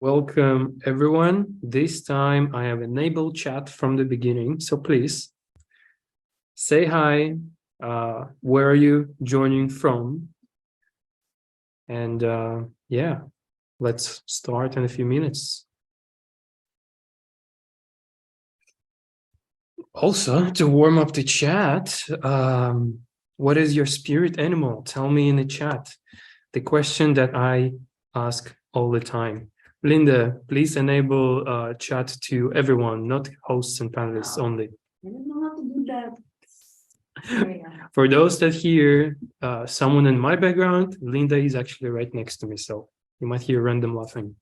Welcome everyone. This time I have enabled chat from the beginning, so please say hi. Where are you joining from? And yeah, let's start in a few minutes. Also, to warm up the chat, what is your spirit animal? Tell me in the chat. The question that I ask all the time. Linda, please enable chat to everyone, not hosts and panelists only. I don't know how to do that. For those that hear someone in my background, Linda is actually right next to me, so you might hear random laughing.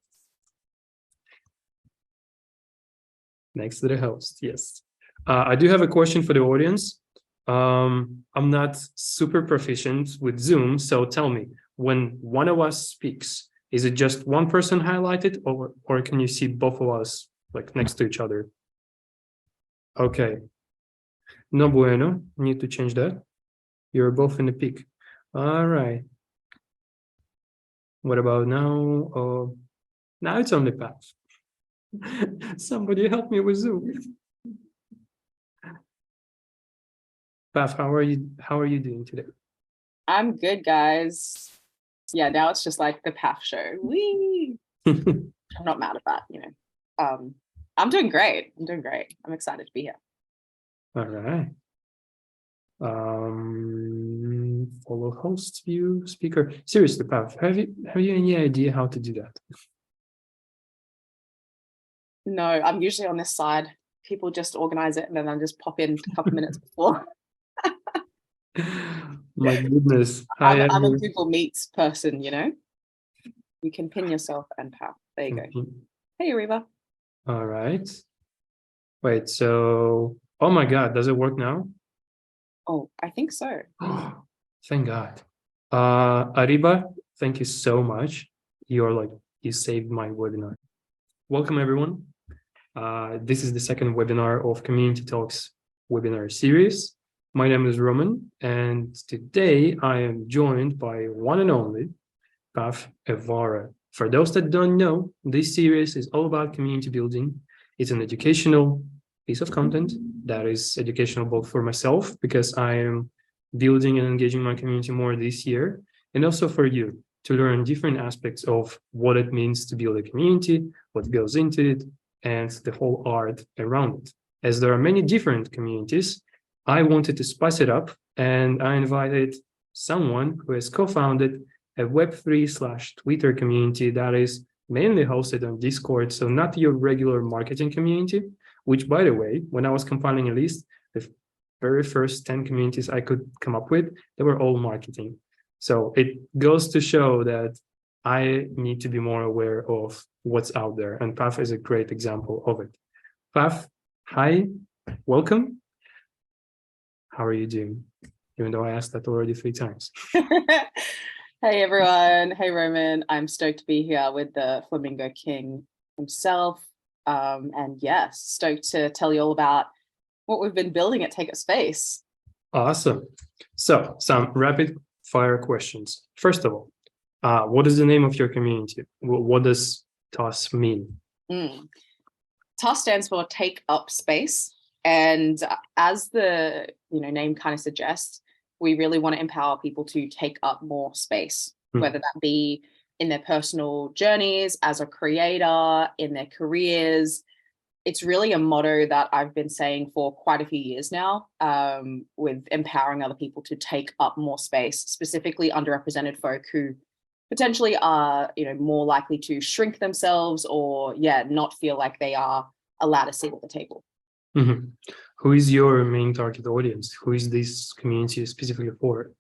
Next to the host, yes. I do have a question for the audience. I'm not super proficient with Zoom, so tell me, when one of us speaks, is it just one person highlighted, or can you see both of us like next to each other? Okay. No bueno. Need to change that. You're both in the peak. All right. What about now? Oh, now it's only Paff. Somebody help me with Zoom. Paff, how are you doing today? I'm good, guys. Yeah, now it's just like the Paff show. Whee! I'm not mad at that, I'm doing great. I'm excited to be here. All right. Follow host view speaker. Seriously, Paff, have you any idea how to do that? No, I'm usually on this side. People just organize it and then I just pop in a couple minutes before. My goodness. I'm a Google Meets person, You can pin yourself and Paff. There you go. Hey, Ariba. All right. Wait, so, oh my God, does it work now? Oh, I think so. Thank God. Ariba, thank you so much. You saved my webinar. Welcome, everyone. This is the second webinar of Community Talks webinar series. My name is Roman, and today I am joined by one and only Paff Evara. For those that don't know, this series is all about community building. It's an educational piece of content that is educational both for myself, because I am building and engaging my community more this year, and also for you to learn different aspects of what it means to build a community, what goes into it, and the whole art around it. As there are many different communities, I wanted to spice it up, and I invited someone who has co-founded a web3/Twitter community that is mainly hosted on Discord, so not your regular marketing community, which, by the way, when I was compiling a list, the very first 10 communities I could come up with, they were all marketing. So it goes to show that I need to be more aware of what's out there, and Paff is a great example of it. Paff, hi, welcome. How are you doing? Even though I asked that already 3 times. Hey everyone, hey Roman. I'm stoked to be here with the Flamingo King himself. And yes, stoked to tell you all about what we've been building at Take Up Space. Awesome. So some rapid fire questions. First of all, what is the name of your community? What does TOS mean? TOS stands for Take Up Space. And as the name kind of suggests, we really want to empower people to take up more space, whether that be in their personal journeys, as a creator, in their careers. It's really a motto that I've been saying for quite a few years now, with empowering other people to take up more space, specifically underrepresented folk who potentially are, more likely to shrink themselves or, not feel like they are allowed a seat at the table. Mm-hmm. Who is your main target audience? Who is this community specifically for?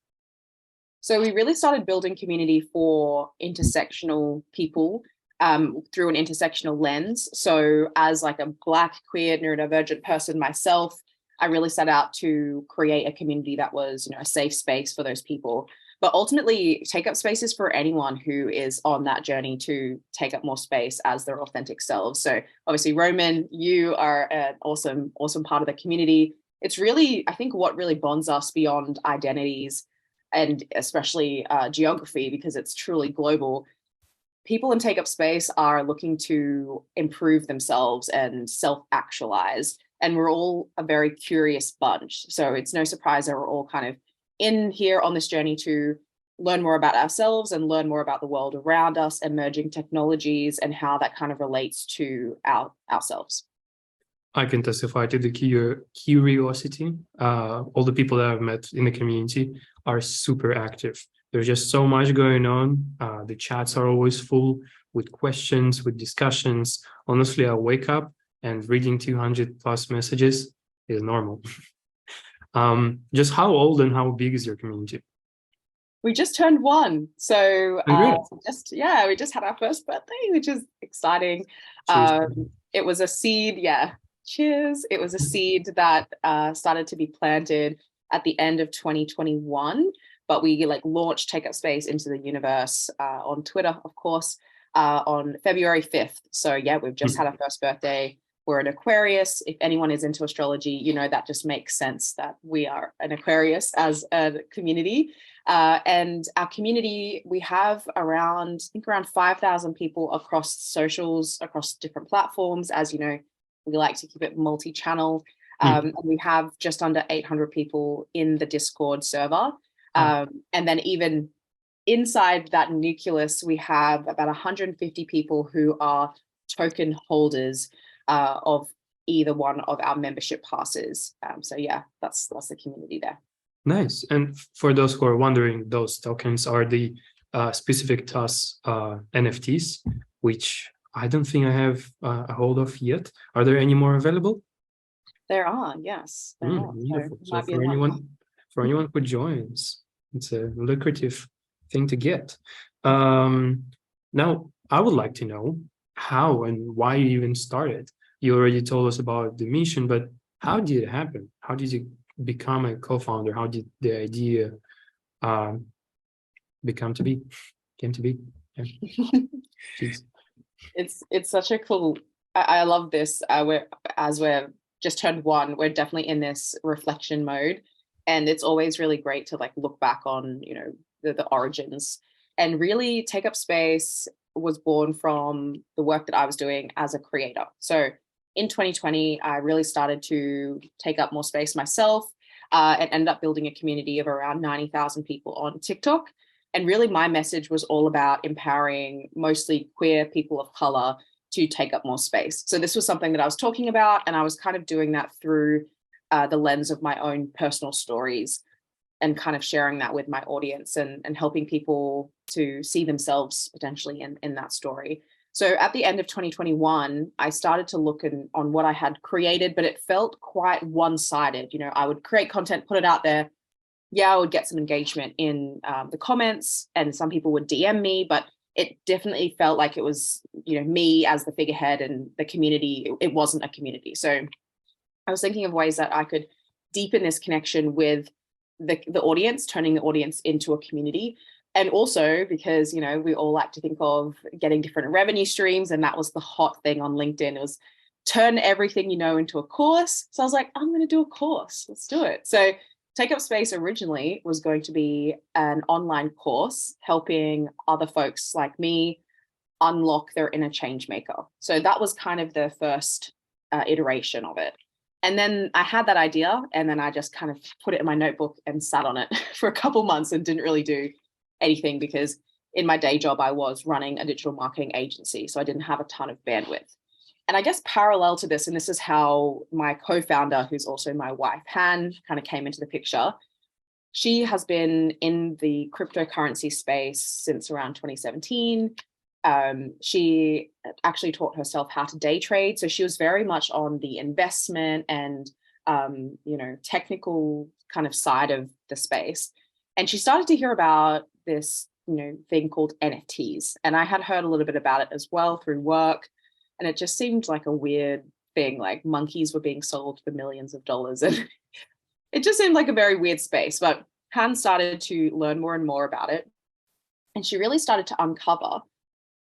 So we really started building community for intersectional people through an intersectional lens. So as like a Black, queer, neurodivergent person myself, I really set out to create a community that was, a safe space for those people. But ultimately, Take Up Space is for anyone who is on that journey to take up more space as their authentic selves. So obviously, Roman, you are an awesome part of the community. It's really, I think, what really bonds us beyond identities and especially geography, because it's truly global. people in Take Up Space are looking to improve themselves and self-actualize. And we're all a very curious bunch. So it's no surprise that we're all kind of in here on this journey to learn more about ourselves and learn more about the world around us, emerging technologies, and how that kind of relates to ourselves. I can testify to the curiosity. All the people that I've met in the community are super active. There's just so much going on. The chats are always full with questions, with discussions. Honestly, I wake up and reading 200 plus messages is normal. Just how old and how big is your community? We just turned 1. So we just had our first birthday, which is exciting. It was a seed. Yeah. Cheers. It was a seed that started to be planted at the end of 2021, but we launched Take Up Space into the universe on Twitter, of course, on February 5th. So yeah, we've just had our first birthday. We're an Aquarius. If anyone is into astrology, you know that just makes sense that we are an Aquarius as a community. And our community, we have around 5,000 people across socials, across different platforms. As you know, we like to keep it multi-channel. And we have just under 800 people in the Discord server. And then even inside that nucleus, we have about 150 people who are token holders of either one of our membership passes. So yeah, that's the community there. Nice. And for those who are wondering, those tokens are the specific TAS NFTs, which I don't think I have a hold of yet. Are there any more available? There are, yes. There are. Beautiful. So for anyone who joins, it's a lucrative thing to get. Now, I would like to know how and why you even started. You already told us about the mission, but how did it happen? How did you become a co-founder? How did the idea came to be? Yeah. It's such a cool. I love this. We're just turned 1, we're definitely in this reflection mode, and it's always really great to look back on the origins. And really, Take Up Space was born from the work that I was doing as a creator. So in 2020, I really started to take up more space myself and ended up building a community of around 90,000 people on TikTok. And really, my message was all about empowering mostly queer people of color to take up more space. So this was something that I was talking about, and I was kind of doing that through the lens of my own personal stories and kind of sharing that with my audience and helping people to see themselves potentially in that story. So at the end of 2021, I started to look on what I had created, but it felt quite one-sided. I would create content, put it out there. Yeah, I would get some engagement in the comments, and some people would DM me, but it definitely felt like it was, me as the figurehead and the community. It wasn't a community. So I was thinking of ways that I could deepen this connection with the audience, turning the audience into a community. And also because, we all like to think of getting different revenue streams. And that was the hot thing on LinkedIn. It was turn everything into a course. So I was like, I'm going to do a course. Let's do it. So Take Up Space originally was going to be an online course helping other folks like me unlock their inner change maker. So that was kind of the first iteration of it. And then I had that idea, and then I just kind of put it in my notebook and sat on it for a couple months and didn't really do anything, because in my day job, I was running a digital marketing agency. So I didn't have a ton of bandwidth. And I guess parallel to this, and this is how my co-founder, who's also my wife, Han, kind of came into the picture. She has been in the cryptocurrency space since around 2017. She actually taught herself how to day trade. So she was very much on the investment and, technical kind of side of the space. And she started to hear about this, thing called NFTs. And I had heard a little bit about it as well through work. And it just seemed like a weird thing, like monkeys were being sold for millions of dollars. And it just seemed like a very weird space. But Han started to learn more and more about it. And she really started to uncover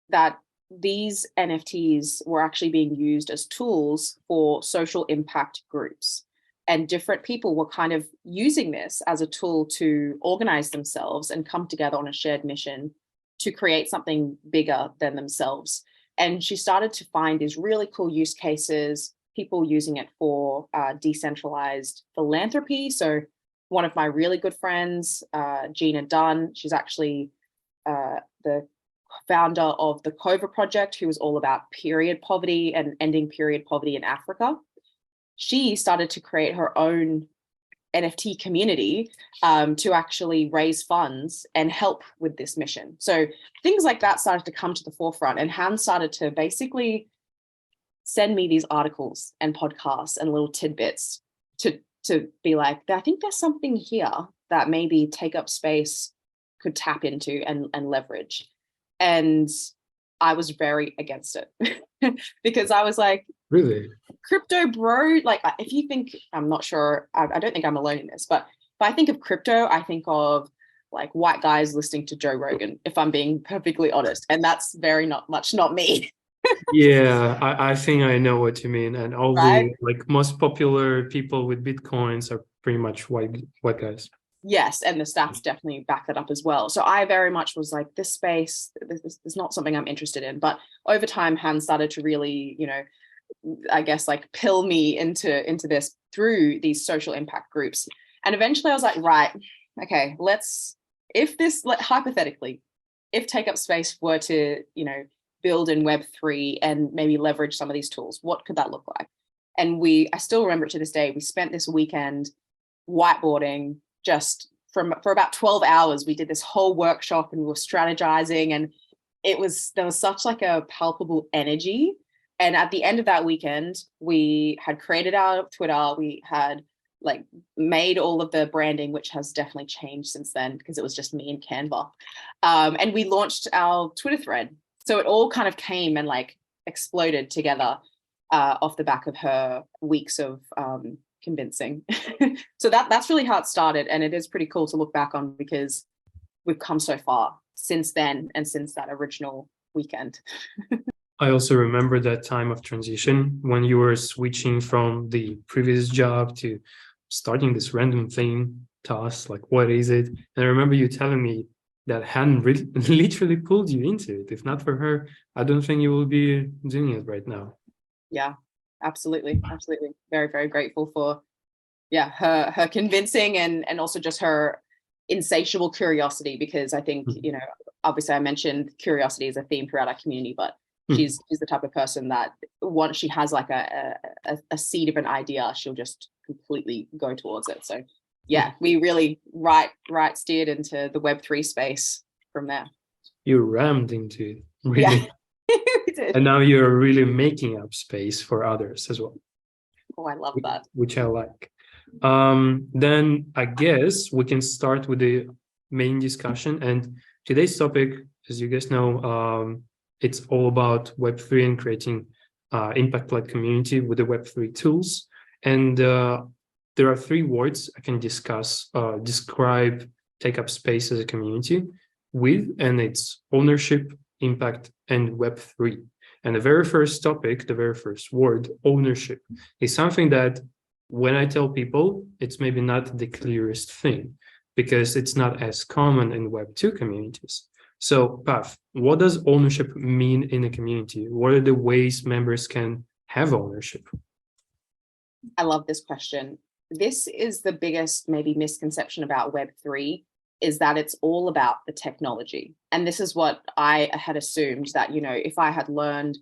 that these NFTs were actually being used as tools for social impact groups. And different people were kind of using this as a tool to organize themselves and come together on a shared mission to create something bigger than themselves. And she started to find these really cool use cases, people using it for decentralized philanthropy. So one of my really good friends, Gina Dunn, she's actually the founder of the Cova Project, who was all about period poverty and ending period poverty in Africa. She started to create her own NFT community to actually raise funds and help with this mission. So things like that started to come to the forefront, and Han started to basically send me these articles and podcasts and little tidbits to be like, I think there's something here that maybe Take Up Space could tap into and leverage. And I was very against it because I was like, Really? crypto, bro, like if you think, I'm not sure, I don't think I'm alone in this, but if I think of crypto, I think of like white guys listening to Joe Rogan, if I'm being perfectly honest. And that's very not me. Yeah, I think I know what you mean. And all Right? the like most popular people with Bitcoins are pretty much white guys. Yes, and the stats definitely back that up as well. So I very much was like, this space, this is not something I'm interested in. But over time, Han started to really, I guess like pill me into this through these social impact groups. And eventually I was like, right, okay, hypothetically, if Take Up Space were to, build in Web3 and maybe leverage some of these tools, what could that look like? And I still remember it to this day. We spent this weekend whiteboarding just for about 12 hours. We did this whole workshop and we were strategizing, and there was such like a palpable energy. And at the end of that weekend, we had created our Twitter. We had like made all of the branding, which has definitely changed since then because it was just me and Canva. And we launched our Twitter thread. So it all kind of came and like exploded together off the back of her weeks of convincing. So that's really how it started. And it is pretty cool to look back on because we've come so far since then and since that original weekend. I also remember that time of transition when you were switching from the previous job to starting this random thing task, like what is it? And I remember you telling me that Han literally pulled you into it. If not for her, I don't think you will be doing it right now. Yeah, absolutely. Very, very grateful for her convincing and also just her insatiable curiosity, because I think, obviously I mentioned curiosity is a theme throughout our community, but she's the type of person that once she has like a seed of an idea, she'll just completely go towards it. So yeah, we really right steered into the Web3 space from there. You rammed into it, really. Yeah. We did. And now you're really making up space for others as well. Oh, I love that. Which I like. Then I guess we can start with the main discussion. And today's topic, as you guys know, it's all about Web3 and creating impact-led community with the Web3 tools. And there are 3 words I can describe Take Up Space as a community with, and it's ownership, impact, and Web3. And the very first topic, the very first word, ownership, is something that when I tell people, it's maybe not the clearest thing because it's not as common in Web2 communities. So, Paff, what does ownership mean in a community? What are the ways members can have ownership? I love this question. This is the biggest maybe misconception about Web3, is that it's all about the technology. And this is what I had assumed, that, if I had learned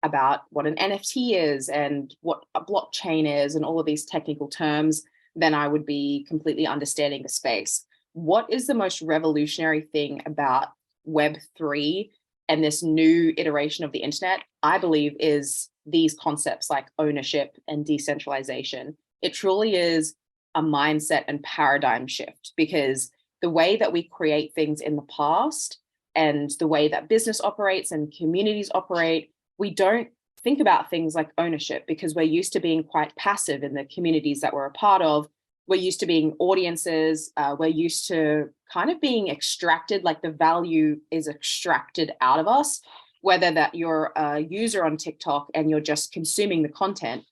about what an NFT is and what a blockchain is and all of these technical terms, then I would be completely understanding the space. What is the most revolutionary thing about Web3 and this new iteration of the internet, I believe, is these concepts like ownership and decentralization. It truly is a mindset and paradigm shift, because the way that we create things in the past and the way that business operates and communities operate, we don't think about things like ownership because we're used to being quite passive in the communities that we're a part of. We're used to being audiences. We're used to kind of being extracted, like the value is extracted out of us, whether that you're a user on TikTok and you're just consuming the content.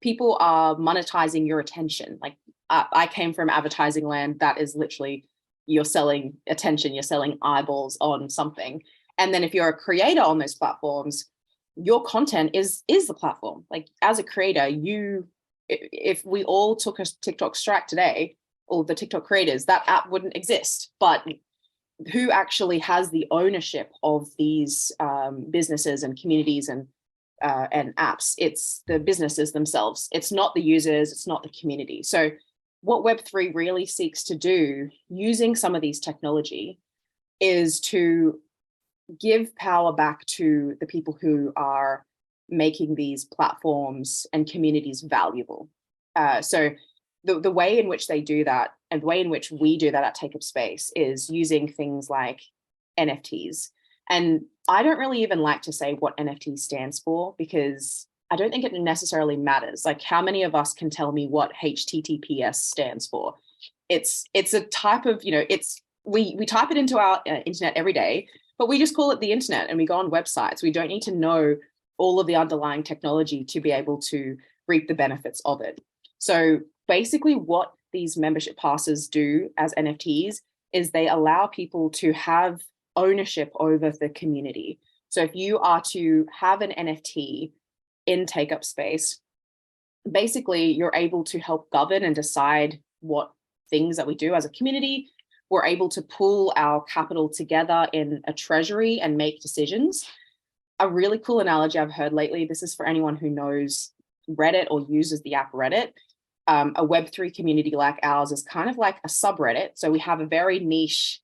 People are monetizing your attention. Like I came from advertising land. That is literally, you're selling attention, you're selling eyeballs on something. And then if you're a creator on those platforms, your content is the platform. Like as a creator, if we all took a TikTok strike today, all the TikTok creators, that app wouldn't exist. But who actually has the ownership of these businesses and communities and apps? It's the businesses themselves. It's not the users, it's not the community. So what Web3 really seeks to do using some of these technology is to give power back to the people who are making these platforms and communities valuable. So the way in which they do that and the way in which we do that at Take Up Space is using things like NFTs. And I don't really even like to say what NFT stands for, because I don't think it necessarily matters. Like, how many of us can tell me what HTTPS stands for? It's a type of, we type it into our internet every day, but we just call it the internet and we go on websites. We don't need to know all of the underlying technology to be able to reap the benefits of it. So basically what these membership passes do as NFTs is they allow people to have ownership over the community. So if you are to have an NFT in Take Up Space, basically you're able to help govern and decide what things that we do as a community. We're able to pool our capital together in a treasury and make decisions. A really cool analogy I've heard lately, this is for anyone who knows Reddit or uses the app Reddit. A Web3 community like ours is kind of like a subreddit. So we have a very niche,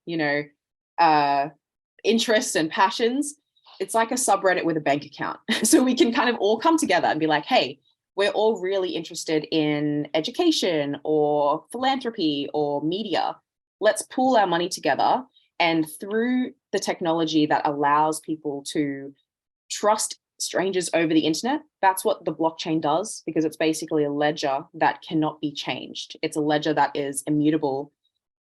interests and passions. It's like a subreddit with a bank account. So we can kind of all come together and be like, hey, we're all really interested in education or philanthropy or media. Let's pool our money together. And through the technology that allows people to trust strangers over the internet, that's what the blockchain does, because it's basically a ledger that cannot be changed. It's a ledger that is immutable.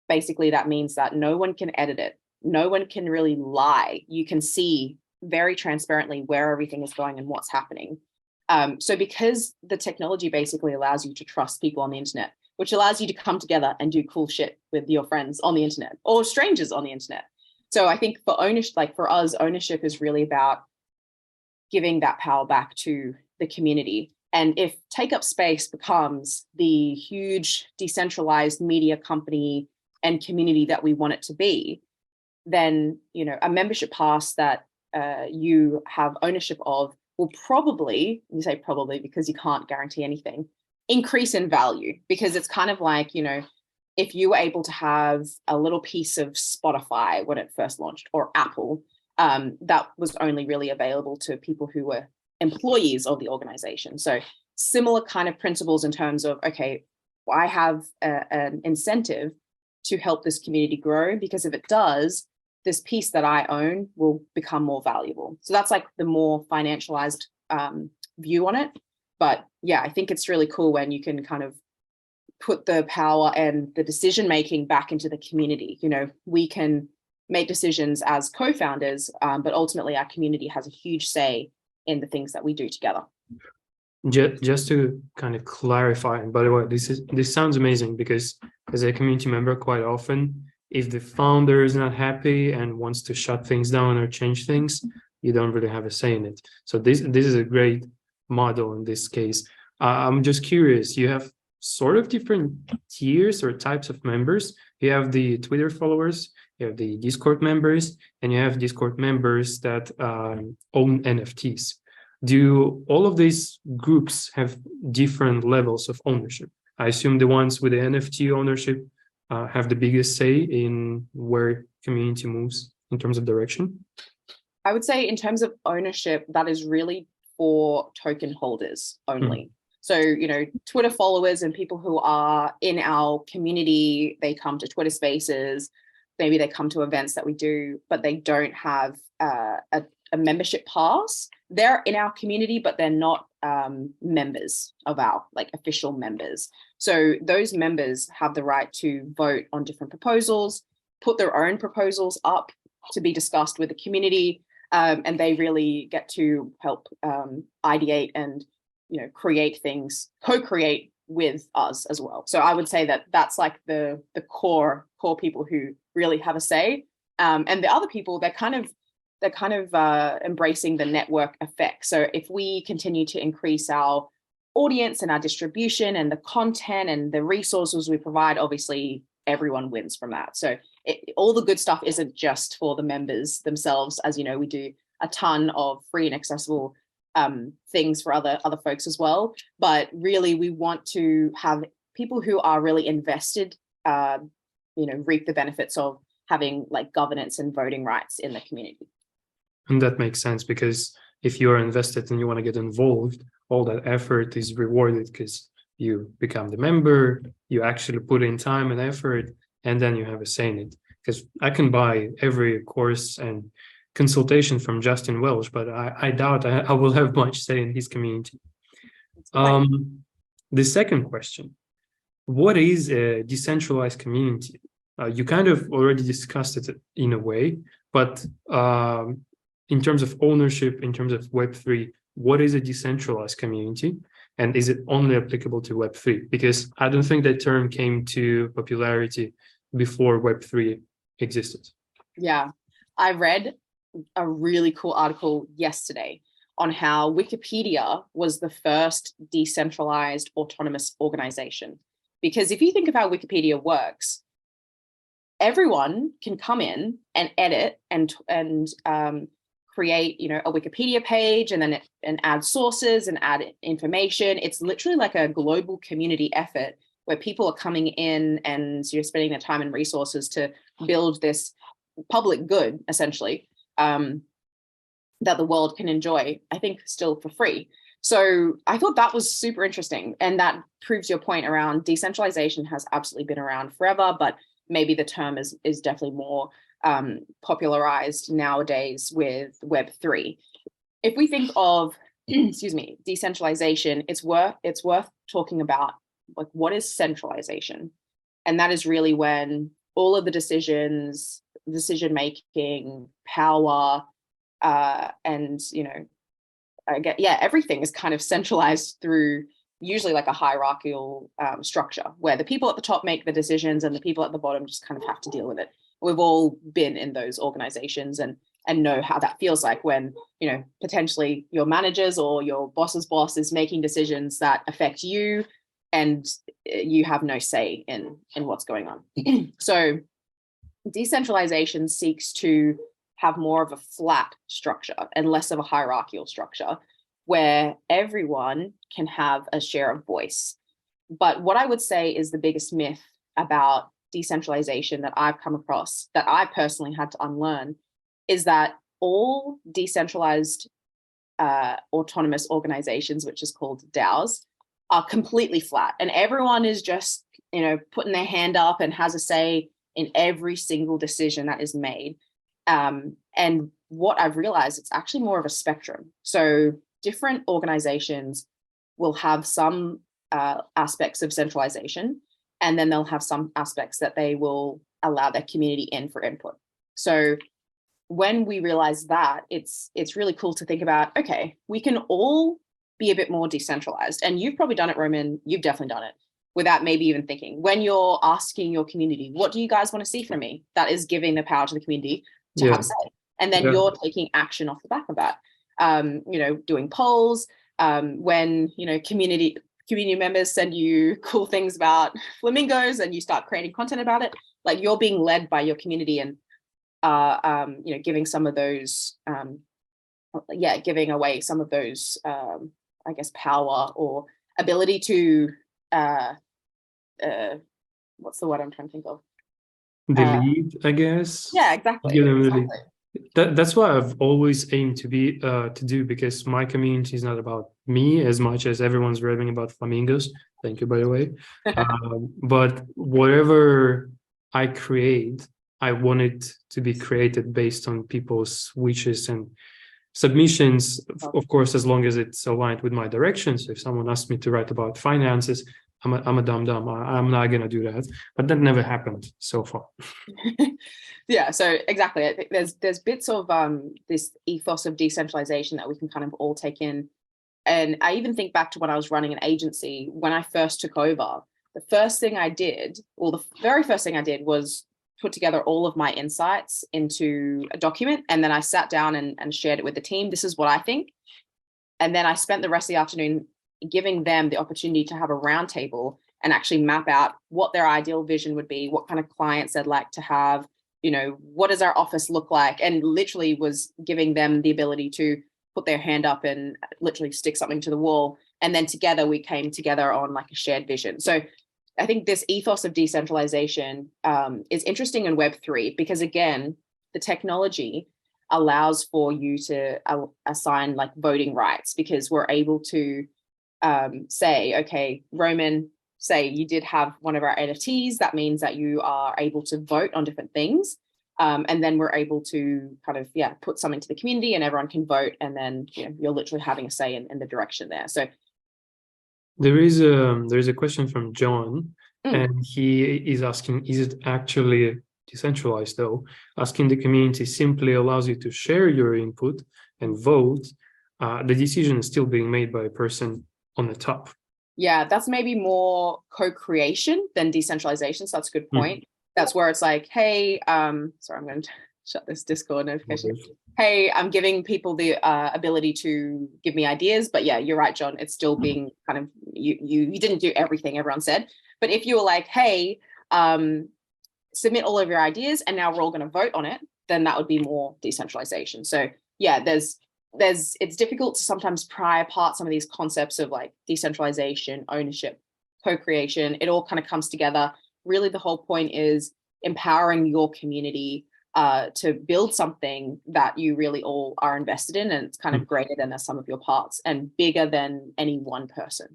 Basically, that means that no one can edit it. No one can really lie. You can see very transparently where everything is going and what's happening. So because the technology basically allows you to trust people on the internet, which allows you to come together and do cool shit with your friends on the internet or strangers on the internet. So I think for ownership, like for us, ownership is really about giving that power back to the community. And if Take Up Space becomes the huge decentralized media company and community that we want it to be, then a membership pass that you have ownership of will probably, you say probably because you can't guarantee anything, increase in value. Because it's kind of like, if you were able to have a little piece of Spotify when it first launched, or Apple, that was only really available to people who were employees of the organization. So similar kind of principles in terms of, okay, I have an incentive to help this community grow, because if it does, this piece that I own will become more valuable. So that's like the more financialized view on it. But yeah, I think it's really cool when you can kind of put the power and the decision-making back into the community. We can make decisions as co-founders, but ultimately our community has a huge say in the things that we do together. Just to kind of clarify, and by the way, this sounds amazing, because as a community member, quite often, if the founder is not happy and wants to shut things down or change things, you don't really have a say in it. So this is a great model in this case. I'm just curious, you have sort of different tiers or types of members. You have the Twitter followers, you have the Discord members, and you have Discord members that own NFTs. Do all of these groups have different levels of ownership? I assume the ones with the NFT ownership have the biggest say in where community moves in terms of direction. I would say in terms of ownership, that is really for token holders only. So, Twitter followers and people who are in our community, they come to Twitter spaces, maybe they come to events that we do, but they don't have a membership pass. They're in our community, but they're not members of our official members. So those members have the right to vote on different proposals, put their own proposals up to be discussed with the community, and they really get to help ideate and create things, co-create with us as well. So I would say that that's like the core people who really have a say. And the other people, they're kind of embracing the network effect. So if we continue to increase our audience and our distribution and the content and the resources we provide, obviously everyone wins from that. So all the good stuff isn't just for the members themselves. As you know, we do a ton of free and accessible things for other folks as well. But really, we want to have people who are really invested, reap the benefits of having like governance and voting rights in the community. And that makes sense, because if you're invested and you want to get involved, all that effort is rewarded because you become the member, you actually put in time and effort, and then you have a say in it. Because I can buy every course and consultation from Justin Welsh, but I doubt I will have much say in his community. The second question, what is a decentralized community? You kind of already discussed it in a way, but in terms of ownership, in terms of Web3, what is a decentralized community? And is it only applicable to Web3? Because I don't think that term came to popularity before Web3 existed. Yeah, I read a really cool article yesterday on how Wikipedia was the first decentralized autonomous organization. Because if you think of how Wikipedia works, everyone can come in and edit and create, a Wikipedia page and add sources and add information. It's literally like a global community effort where people are coming in and you're spending their time and resources to build this public good, essentially, that the world can enjoy, I think, still for free. So I thought that was super interesting. And that proves your point around decentralization has absolutely been around forever, but maybe the term is definitely more popularized nowadays with Web3. If we think of, decentralization, it's worth talking about, like, what is centralization? And that is really when all of the decision making, power, and everything is kind of centralized through usually like a hierarchical structure where the people at the top make the decisions and the people at the bottom just kind of have to deal with it. We've all been in those organizations and know how that feels like when, potentially your managers or your boss's boss is making decisions that affect you and you have no say in what's going on. So decentralization seeks to have more of a flat structure and less of a hierarchical structure where everyone can have a share of voice. But what I would say is the biggest myth about decentralization that I've come across, that I personally had to unlearn, is that all decentralized autonomous organizations, which is called DAOs, are completely flat. And everyone is just, putting their hand up and has a say in every single decision that is made. And what I've realized, it's actually more of a spectrum. So different organizations will have some aspects of centralization, and then they'll have some aspects that they will allow their community in for input. So when we realize that, it's really cool to think about, okay, we can all be a bit more decentralized. And you've probably done it, Roman, you've definitely done it without maybe even thinking. When you're asking your community, what do you guys want to see from me? That is giving the power to the community to have a say. And then you're taking action off the back of that. Doing polls, when, community members send you cool things about flamingos and you start creating content about it, like you're being led by your community and, giving some of those, giving away some of those, power or ability to, what's the word I'm trying to think of? The lead, I guess. Yeah, exactly. That's what I've always aimed to do, because my community is not about me as much as everyone's raving about flamingos. Thank you, by the way. But whatever I create, I want it to be created based on people's wishes and submissions, of course, as long as it's aligned with my direction. So if someone asks me to write about finances, I'm a dumb. I'm not going to do that. But that never happened so far. Yeah, so exactly. I think there's bits of this ethos of decentralization that we can kind of all take in And I even think back to when I was running an agency, when I first took over, the first thing I did, or the very first thing I did, was put together all of my insights into a document. And then I sat down and shared it with the team. This is what I think. And then I spent the rest of the afternoon giving them the opportunity to have a roundtable and actually map out what their ideal vision would be, what kind of clients they'd like to have, what does our office look like? And literally was giving them the ability to put their hand up and literally stick something to the wall. And then together we came together on like a shared vision. So I think this ethos of decentralization is interesting in web3 because, again, the technology allows for you to assign like voting rights, because we're able to say, okay, Roman, say you did have one of our NFTs. That means that you are able to vote on different things. And then we're able to kind of, put something to the community and everyone can vote. And then you're literally having a say in the direction there. So there is a question from John, and he is asking, is it actually decentralized though? Asking the community simply allows you to share your input and vote. The decision is still being made by a person on the top. Yeah, that's maybe more co-creation than decentralization. So that's a good point. That's where it's like, hey, sorry, I'm going to shut this Discord notification. Okay. Hey, I'm giving people the ability to give me ideas. But yeah, you're right, John. It's still being kind of, you didn't do everything everyone said. But if you were like, hey, submit all of your ideas and now we're all going to vote on it, then that would be more decentralization. So yeah, it's difficult to sometimes pry apart some of these concepts of like decentralization, ownership, co-creation. It all kind of comes together. Really, the whole point is empowering your community to build something that you really all are invested in, and it's kind of greater than the sum of your parts and bigger than any one person.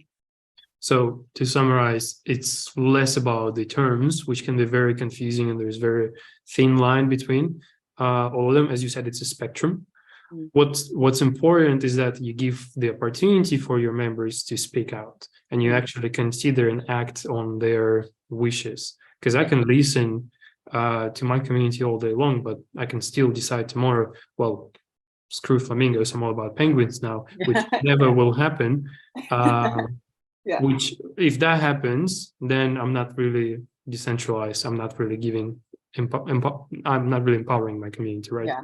So to summarize, it's less about the terms, which can be very confusing, and there's very thin line between all of them. As you said, it's a spectrum. What's important is that you give the opportunity for your members to speak out, and you actually consider and act on their wishes. Because I can listen to my community all day long, but I can still decide tomorrow, well, screw flamingos, I'm all about penguins now, which never will happen. Which, if that happens, then I'm not really decentralized. I'm not really I'm not really empowering my community, right? Yeah.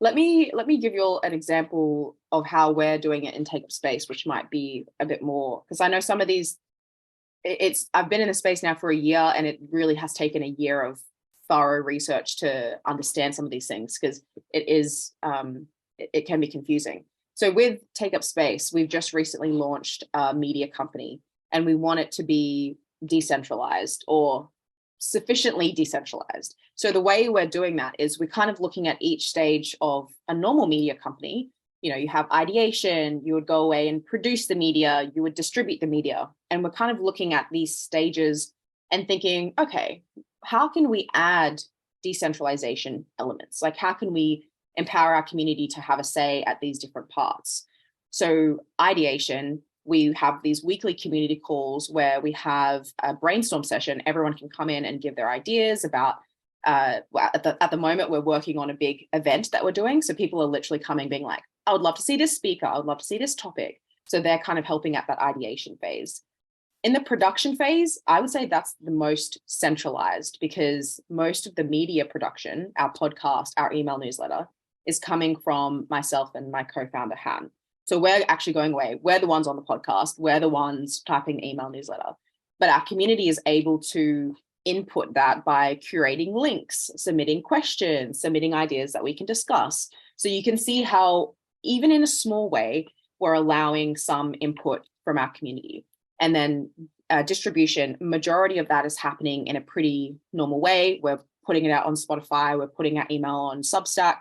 Let me give you all an example of how we're doing it in Take Up Space, which might be a bit more, because I know some of these, I've been in the space now for a year, and it really has taken a year of thorough research to understand some of these things, because it can be confusing. So with Take Up Space, we've just recently launched a media company, and we want it to be decentralized or sufficiently decentralized. So the way we're doing that is we're kind of looking at each stage of a normal media company. You have ideation, you would go away and produce the media, you would distribute the media. And we're kind of looking at these stages and thinking, okay, how can we add decentralization elements? Like, how can we empower our community to have a say at these different parts? So ideation, we have these weekly community calls where we have a brainstorm session. Everyone can come in and give their ideas about, at the moment, we're working on a big event that we're doing. So people are literally coming being like, I would love to see this speaker. I would love to see this topic. So they're kind of helping at that ideation phase. In the production phase, I would say that's the most centralized, because most of the media production, our podcast, our email newsletter, is coming from myself and my co-founder, Han. So we're actually going away. We're the ones on the podcast. We're the ones typing the email newsletter. But our community is able to input that by curating links, submitting questions, submitting ideas that we can discuss. So you can see how, even in a small way, we're allowing some input from our community. And then distribution, majority of that is happening in a pretty normal way. We're putting it out on Spotify. We're putting our email on Substack.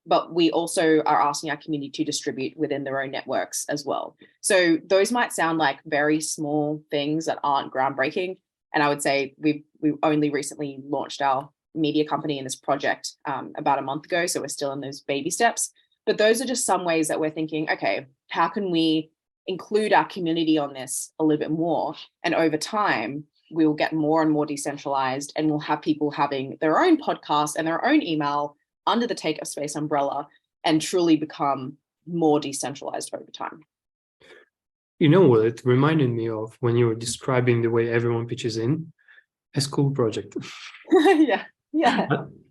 But we also are asking our community to distribute within their own networks as well. So those might sound like very small things that aren't groundbreaking. And I would say we've only recently launched our media company in this project about a month ago. So we're still in those baby steps. But those are just some ways that we're thinking, okay, how can we include our community on this a little bit more? And over time, we will get more and more decentralized, and we'll have people having their own podcast and their own email under the Take Up Space umbrella, and truly become more decentralized over time. You know what it reminded me of when you were describing the way everyone pitches in a school project. Yeah, yeah.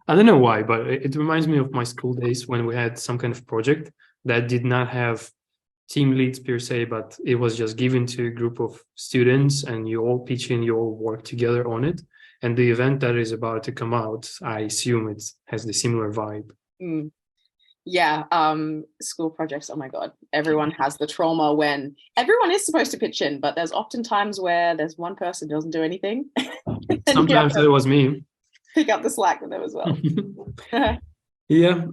I don't know why, but it reminds me of my school days when we had some kind of project that did not have team leads per se, but it was just given to a group of students and you all pitch in, you all work together on it. And the event that is about to come out, I assume it has the similar vibe. Mm. Yeah, school projects, oh my God, everyone has the trauma when everyone is supposed to pitch in, but there's often times where there's one person who doesn't do anything. And you have Sometimes to it was me. pick up the slack with them as well. Yeah.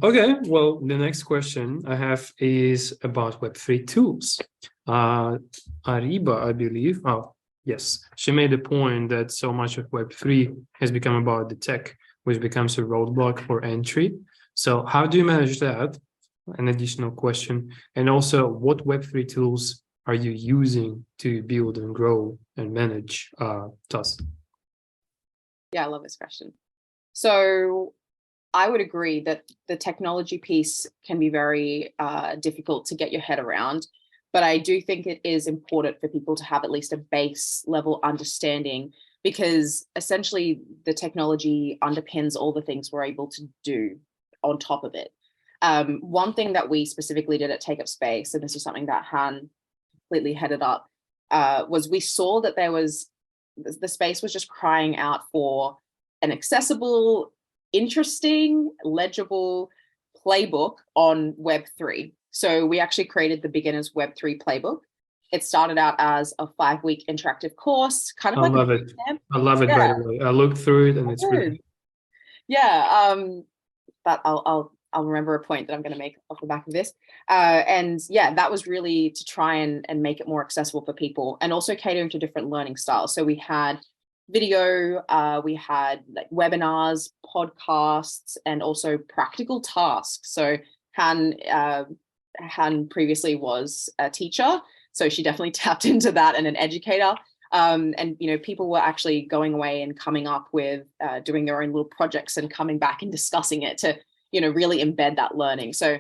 Okay. Well, the next question I have is about Web3 tools. Ariba, I believe. Oh, yes. She made the point that so much of Web3 has become about the tech, which becomes a roadblock for entry. So how do you manage that? An additional question. And also, what Web3 tools are you using to build and grow and manage TUS? Yeah, I love this question. So I would agree that the technology piece can be very difficult to get your head around, but I do think it is important for people to have at least a base level understanding, because essentially the technology underpins all the things we're able to do on top of it. One thing that we specifically did at Take Up Space, and this is something that Han completely headed up, was we saw that the space was just crying out for an accessible, interesting, legible playbook on Web3. So we actually created the Beginner's Web3 playbook. It started out as a 5-week interactive course, kind of I like love it. I love it, by the way. I looked through it and it's really yeah. But I'll remember a point that I'm going to make off the back of this. And yeah, that was really to try and make it more accessible for people, and also catering to different learning styles. So we had video, we had like webinars, podcasts, and also practical tasks. So Han previously was a teacher, so she definitely tapped into that, and an educator. And people were actually going away and coming up with doing their own little projects and coming back and discussing it to really embed that learning. So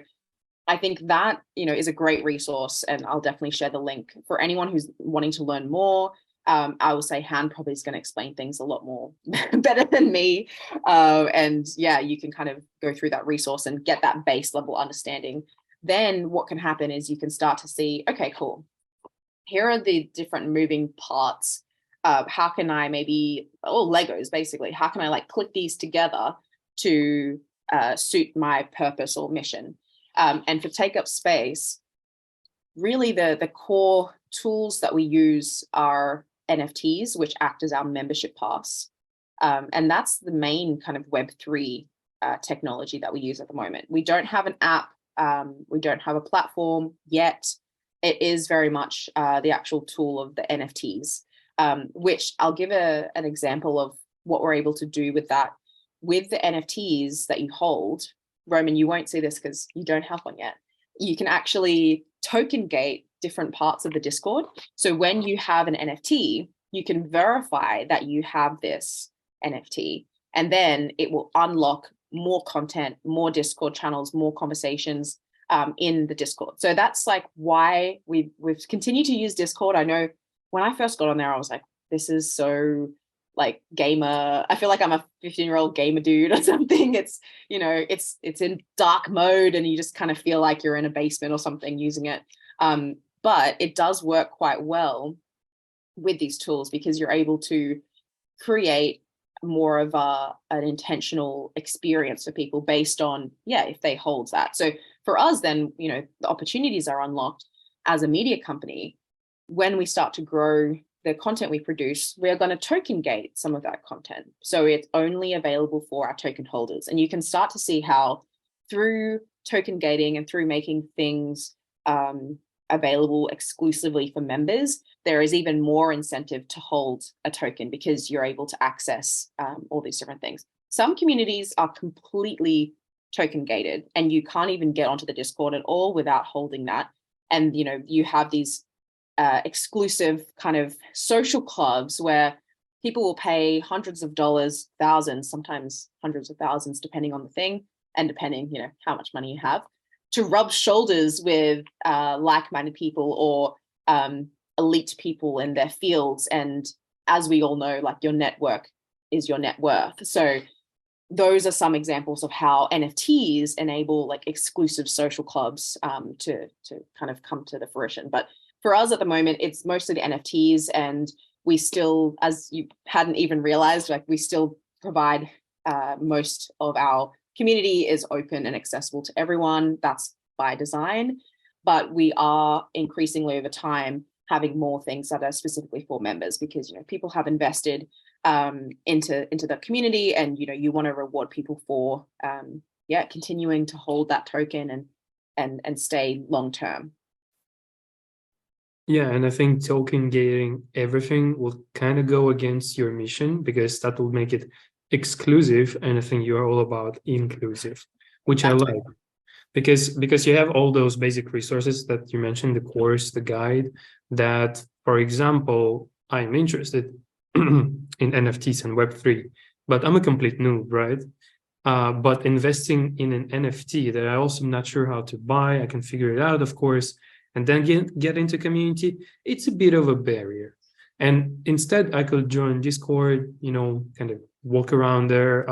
I think that is a great resource, and I'll definitely share the link for anyone who's wanting to learn more. I will say Han probably is going to explain things a lot more better than me, and yeah, you can kind of go through that resource and get that base level understanding. Then what can happen is you can start to see, okay, cool, here are the different moving parts. How can I Legos basically, how can I like click these together to suit my purpose or mission? And for Take Up Space, really the core tools that we use are NFTs, which act as our membership pass. And that's the main kind of Web3 technology that we use at the moment. We don't have an app. We don't have a platform yet. It is very much the actual tool of the NFTs, which I'll give an example of what we're able to do with that. With the NFTs that you hold, Roman, you won't see this because you don't have one yet. You can actually token gate different parts of the Discord. So when you have an NFT, you can verify that you have this NFT, and then it will unlock more content, more Discord channels, more conversations in the Discord. So that's like why we've continued to use Discord. I know when I first got on there, I was like, this is so like gamer. I feel like I'm a 15-year-old gamer dude or something. It's it's in dark mode and you just kind of feel like you're in a basement or something using it. But it does work quite well with these tools because you're able to create more of an intentional experience for people based on if they hold that. So for us, then the opportunities are unlocked as a media company. When we start to grow the content we produce, we're going to token gate some of that content, so it's only available for our token holders. And you can start to see how through token gating and through making things available exclusively for members, there is even more incentive to hold a token because you're able to access all these different things. Some communities are completely token gated and you can't even get onto the Discord at all without holding that. And you have these exclusive kind of social clubs where people will pay hundreds of dollars, thousands, sometimes hundreds of thousands, depending on the thing and depending how much money you have, to rub shoulders with like-minded people or elite people in their fields. And as we all know, like your network is your net worth. So those are some examples of how NFTs enable like exclusive social clubs to kind of come to the fruition. But for us at the moment, it's mostly the NFTs, and we still, as you hadn't even realized, like we still provide most of our community is open and accessible to everyone. That's by design, but we are increasingly over time having more things that are specifically for members, because people have invested into the community, and you want to reward people for continuing to hold that token and stay long term. Yeah, and I think token gating everything will kind of go against your mission, because that will make it exclusive, and I think you're all about inclusive, which I like. Because you have all those basic resources that you mentioned, the course, the guide, that, for example, I'm interested in NFTs and web3, but I'm a complete noob, right? But investing in an NFT that I also am not sure how to buy, I can figure it out, of course, and then get into community, it's a bit of a barrier. And instead, I could join Discord, kind of walk around there,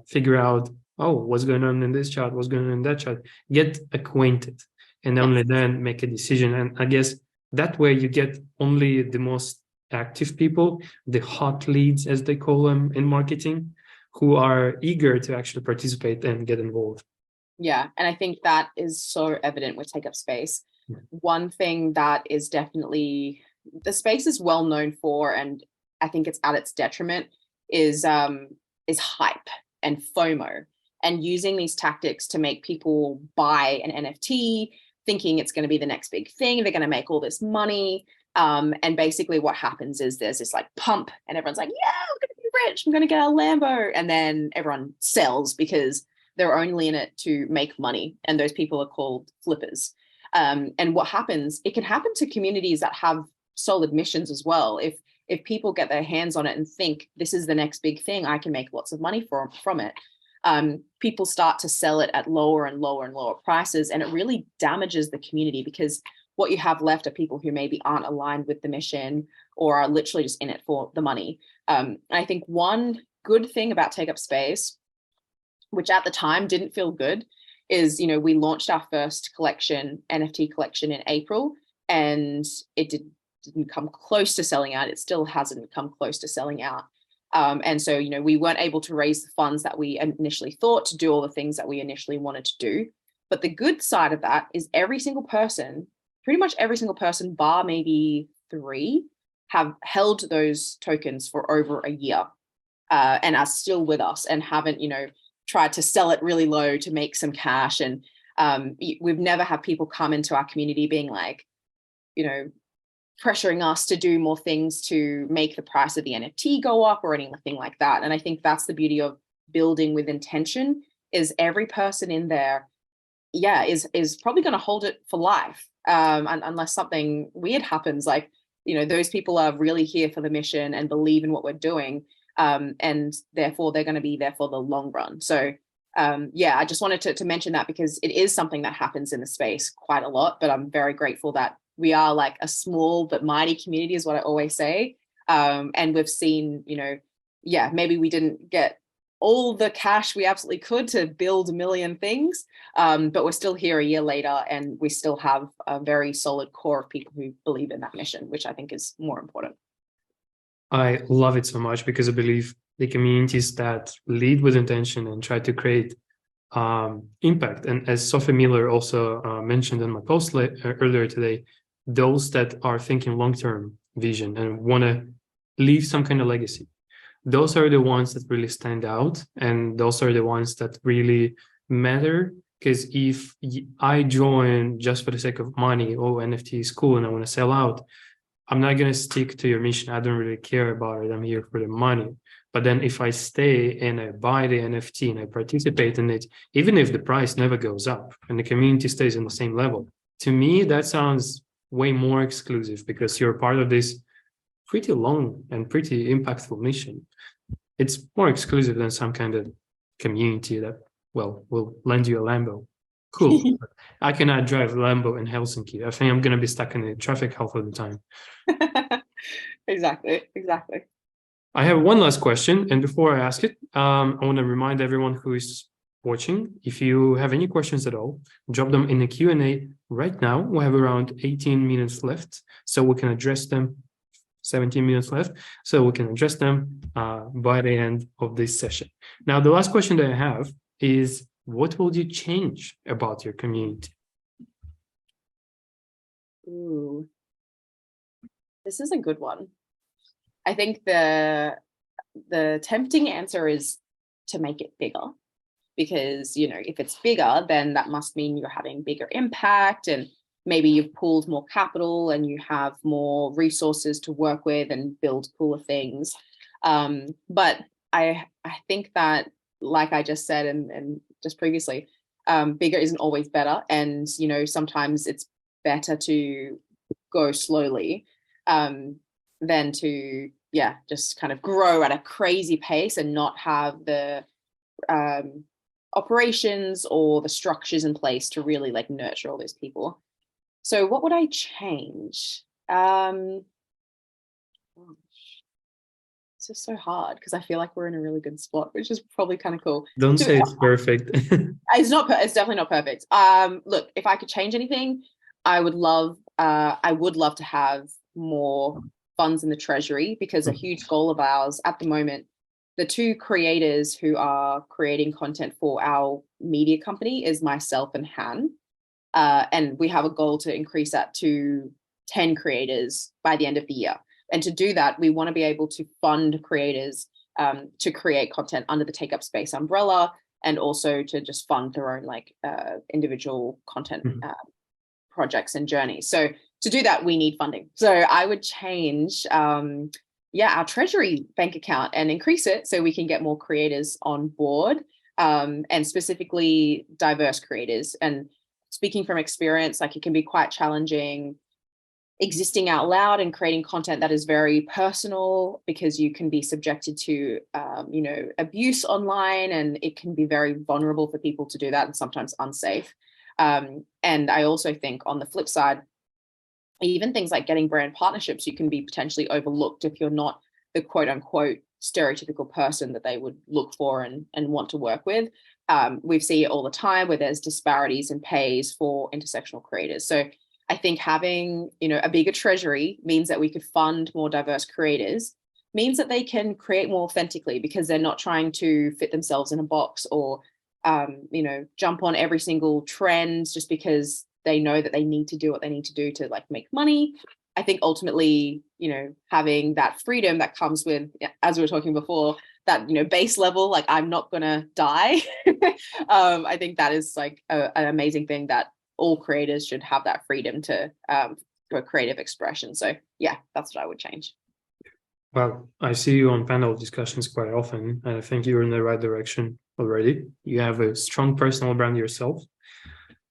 figure out, oh, what's going on in this chat, what's going on in that chat, get acquainted, and only then make a decision. And I guess that way you get only the most active people, the hot leads, as they call them in marketing, who are eager to actually participate and get involved. Yeah, and I think that is so evident with Take Up Space. Yeah. One thing that is definitely, the space is well known for, and I think it's at its detriment, is hype and FOMO, and using these tactics to make people buy an NFT, thinking it's going to be the next big thing, they're going to make all this money. And basically what happens is there's this like pump, and everyone's like, yeah, I'm going to be rich, I'm going to get a Lambo. And then everyone sells because they're only in it to make money. And those people are called flippers. And what happens, it can happen to communities that have solid missions as well. If people get their hands on it and think this is the next big thing, I can make lots of money from it. People start to sell it at lower and lower and lower prices, and it really damages the community, because what you have left are people who maybe aren't aligned with the mission or are literally just in it for the money. I think one good thing about Take Up Space, which at the time didn't feel good, is, we launched our first collection, NFT collection, in April, and it didn't come close to selling out. It still hasn't come close to selling out. And so, we weren't able to raise the funds that we initially thought to do all the things that we initially wanted to do. But the good side of that is pretty much every single person, bar maybe 3, have held those tokens for over a year and are still with us and haven't, tried to sell it really low to make some cash. And we've never had people come into our community being like, pressuring us to do more things to make the price of the NFT go up or anything like that. And I think that's the beauty of building with intention, is every person in there, is probably going to hold it for life. Unless something weird happens, like, those people are really here for the mission and believe in what we're doing. And therefore they're going to be there for the long run. So I just wanted to mention that, because it is something that happens in the space quite a lot, but I'm very grateful that we are like a small but mighty community, is what I always say. And we've seen, maybe we didn't get all the cash we absolutely could to build a million things, but we're still here a year later, and we still have a very solid core of people who believe in that mission, which I think is more important. I love it so much, because I believe the communities that lead with intention and try to create impact, and as Sophie Miller also mentioned in my post earlier today, those that are thinking long-term vision and want to leave some kind of legacy, those are the ones that really stand out, and those are the ones that really matter. Because if I join just for the sake of money, NFT is cool and I want to sell out, I'm not going to stick to your mission. I don't really care about it. I'm here for the money. But then if I stay and I buy the NFT and I participate in it, even if the price never goes up and the community stays on the same level, to me, that sounds way more exclusive, because you're part of this pretty long and pretty impactful mission. It's more exclusive than some kind of community that, will lend you a Lambo. Cool. I cannot drive Lambo in Helsinki. I think I'm going to be stuck in the traffic half of the time. Exactly. I have one last question, and before I ask it, I want to remind everyone who is watching, if you have any questions at all, drop them in the Q&A right now. We have around 18 minutes left, so we can address them. 17 minutes left, so we can address them by the end of this session. Now, the last question that I have is, what will you change about your community? Ooh, this is a good one. I think the tempting answer is to make it bigger, because, you know, if it's bigger, then that must mean you're having bigger impact, and maybe you've pulled more capital and you have more resources to work with and build cooler things. But I think that, like I just said and just previously, bigger isn't always better. And, you know, sometimes it's better to go slowly than to, just kind of grow at a crazy pace and not have the operations or the structures in place to really like nurture all those people. So what would I change? It's just so hard because I feel like we're in a really good spot, which is probably kind of cool. Don't say it's perfect. It's definitely not perfect. Look, if I could change anything, I would love to have more funds in the treasury, because a huge goal of ours at the moment, the two creators who are creating content for our media company is myself and Han. And we have a goal to increase that to 10 creators by the end of the year. And to do that, we want to be able to fund creators to create content under the Take Up Space umbrella, and also to just fund their own like individual content projects and journeys. So to do that, we need funding. So I would change our treasury bank account and increase it so we can get more creators on board, and specifically diverse creators. And speaking from experience, like, it can be quite challenging existing out loud and creating content that is very personal, because you can be subjected to abuse online, and it can be very vulnerable for people to do that, and sometimes unsafe. And I also think on the flip side, even things like getting brand partnerships, you can be potentially overlooked if you're not the quote unquote stereotypical person that they would look for and want to work with. We see it all the time where there's disparities in pays for intersectional creators. So I think having, a bigger treasury means that we could fund more diverse creators, means that they can create more authentically, because they're not trying to fit themselves in a box or, jump on every single trend just because they know that they need to do what they need to do to like make money. I think ultimately, having that freedom that comes with, as we were talking before, that, base level, like, I'm not gonna die. I think that is like an amazing thing, that all creators should have that freedom to for creative expression. So yeah, that's what I would change. Well, I see you on panel discussions quite often, and I think you're in the right direction already. You have a strong personal brand yourself.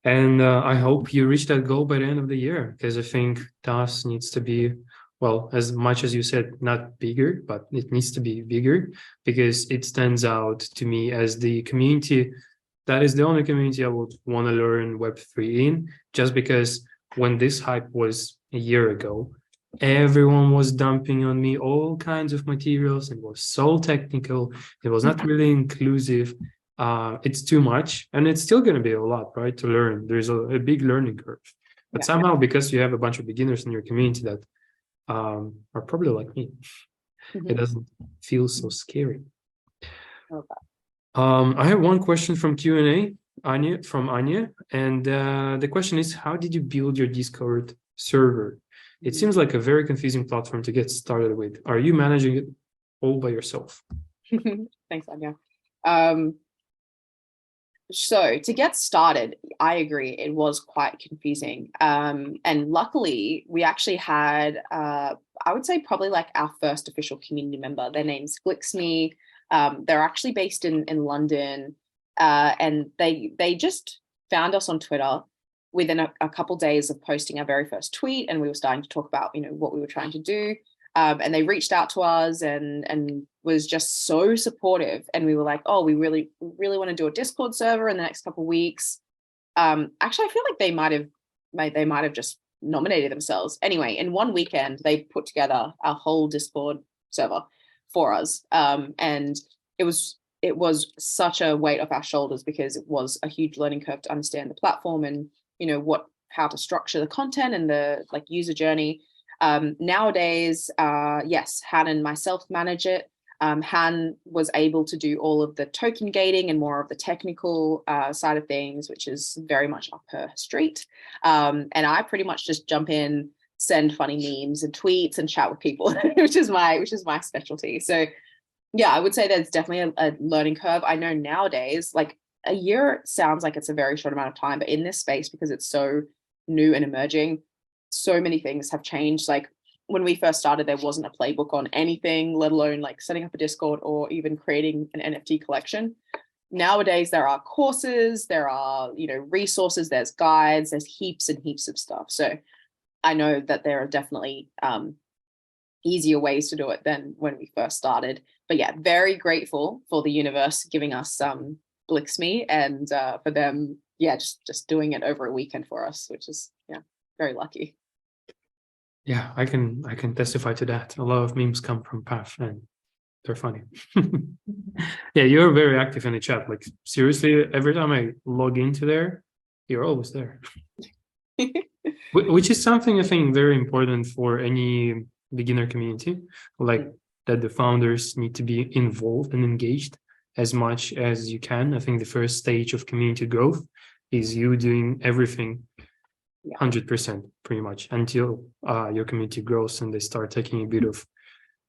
And I hope you reach that goal by the end of the year, because I think TAS needs to be, well, as much as you said, not bigger, but it needs to be bigger, because it stands out to me as the community. That is the only community I would want to learn Web3 in, just because when this hype was a year ago, everyone was dumping on me all kinds of materials. It was so technical. It was not really inclusive. It's too much, and it's still going to be a lot, right, to learn. There's a big learning curve, but somehow, because you have a bunch of beginners in your community that are probably like me, it doesn't feel so scary. Okay. I have one question from Q&A, Anya, and the question is, how did you build your Discord server? It seems like a very confusing platform to get started with. Are you managing it all by yourself? Thanks, Anya. So to get started, I agree, it was quite confusing. And luckily, we actually had, I would say probably like our first official community member. Their name's Glixme. They're actually based in London, and they just found us on Twitter within a couple of days of posting our very first tweet, and we were starting to talk about, what we were trying to do. And they reached out to us and was just so supportive. And we were like, oh, we really want to do a Discord server in the next couple of weeks. Actually, I feel like they might have just nominated themselves. Anyway, in one weekend, they put together a whole Discord server for us. And it was such a weight off our shoulders because it was a huge learning curve to understand the platform and, how to structure the content and the like user journey. Nowadays, yes, Han and myself manage it. Han was able to do all of the token gating and more of the technical side of things, which is very much up her street. And I pretty much just jump in, send funny memes and tweets and chat with people, which is my specialty. So yeah, I would say there's definitely a learning curve. I know nowadays, like a year sounds like it's a very short amount of time, but in this space, because it's so new and emerging, so many things have changed. Like when we first started, there wasn't a playbook on anything, let alone like setting up a Discord or even creating an NFT collection. Nowadays, there are courses, there are, resources, there's guides, there's heaps and heaps of stuff. So I know that there are definitely easier ways to do it than when we first started. But yeah, very grateful for the universe giving us Blixme and for them, just doing it over a weekend for us, which is very lucky. Yeah, I can testify to that. A lot of memes come from Paff and they're funny. Yeah, you're very active in the chat. Like seriously, every time I log into there, you're always there. Which is something I think very important for any beginner community, like that the founders need to be involved and engaged as much as you can. I think the first stage of community growth is you doing everything 100% pretty much until your community grows and they start taking a bit of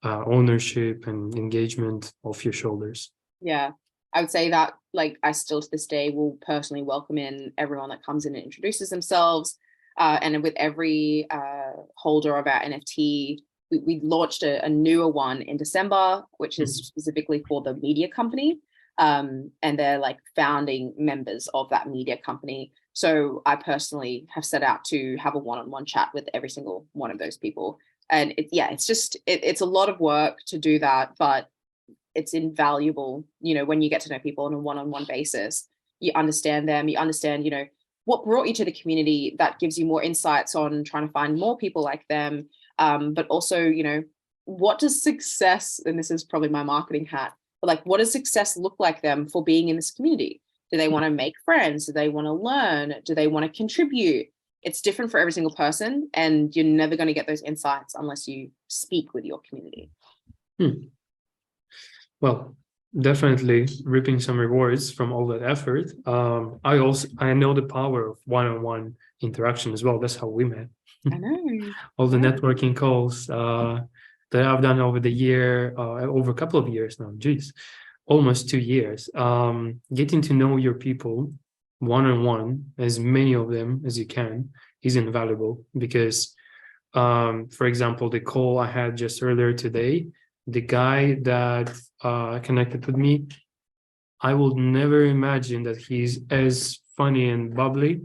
ownership and engagement off your shoulders. Yeah, I would say that like I still to this day will personally welcome in everyone that comes in and introduces themselves. And with every holder of our NFT, we launched a newer one in December, which is specifically for the media company. And they're like founding members of that media company. So I personally have set out to have a one-on-one chat with every single one of those people. And it's a lot of work to do that, but it's invaluable, when you get to know people on a one-on-one basis. You understand them, you understand, what brought you to the community. That gives you more insights on trying to find more people like them. But also, what does success, and this is probably my marketing hat, but like, what does success look like them for being in this community? Do they want to make friends? Do they want to learn? Do they want to contribute? It's different for every single person, and you're never going to get those insights unless you speak with your community. Well, definitely reaping some rewards from all that effort. I know the power of one-on-one interaction as well. That's how we met. I know. All the networking calls that I've done over the year, over a couple of years now, almost 2 years. Getting to know your people one-on-one, as many of them as you can, is invaluable because, for example, the call I had just earlier today, the guy that connected with me, I would never imagine that he's as funny and bubbly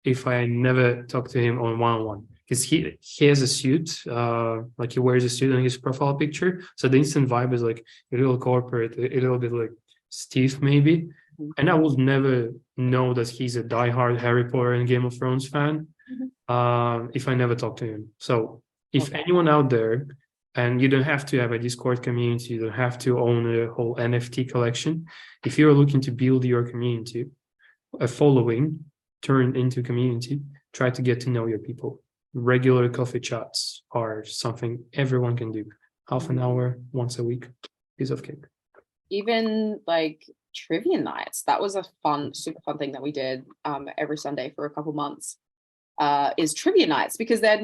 if I never talked to him on one-on-one. Because he has a suit, like he wears a suit on his profile picture. So the instant vibe is like a little corporate, a little bit like stiff maybe. And I would never know that he's a diehard Harry Potter and Game of Thrones fan if I never talked to him. So if anyone out there, and you don't have to have a Discord community, you don't have to own a whole NFT collection. If you're looking to build your community, a following turned into community, try to get to know your people. Regular coffee chats are something everyone can do. Half an hour, once a week, piece of cake. Even like trivia nights, that was a super fun thing that we did every Sunday for a couple months, is trivia nights. Because then,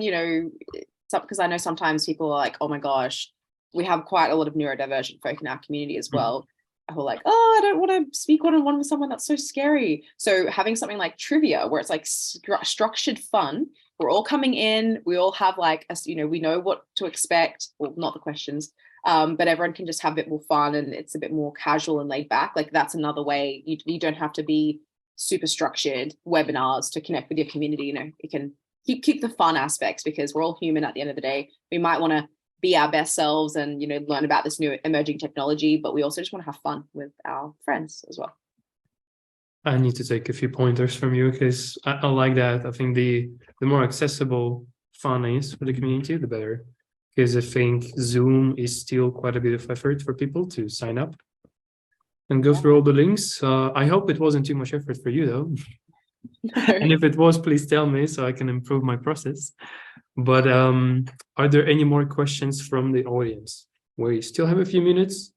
because I know sometimes people are like, oh my gosh, we have quite a lot of neurodivergent folk in our community as well. Who are like, oh, I don't want to speak one-on-one with someone, that's so scary. So having something like trivia where it's like structured fun, we're all coming in, we all have like, we know what to expect, well, not the questions, but everyone can just have a bit more fun and it's a bit more casual and laid back. Like that's another way. You don't have to be super structured webinars to connect with your community. You can keep the fun aspects because we're all human at the end of the day. We might want to be our best selves and, learn about this new emerging technology, but we also just want to have fun with our friends as well. I need to take a few pointers from you because I like that. I think the more accessible fun is for the community, the better. Because I think Zoom is still quite a bit of effort for people to sign up and go through all the links. I hope it wasn't too much effort for you though. And if it was, please tell me so I can improve my process. But are there any more questions from the audience? We still have a few minutes.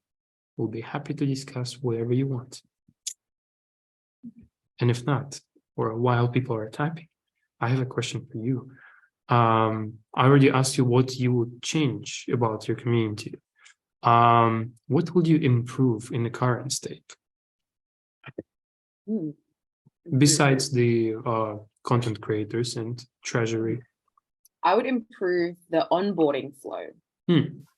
We'll be happy to discuss whatever you want. And if not, or while people are typing, I have a question for you. I already asked you what you would change about your community. What would you improve in the current state? Besides the content creators and treasury? I would improve the onboarding flow.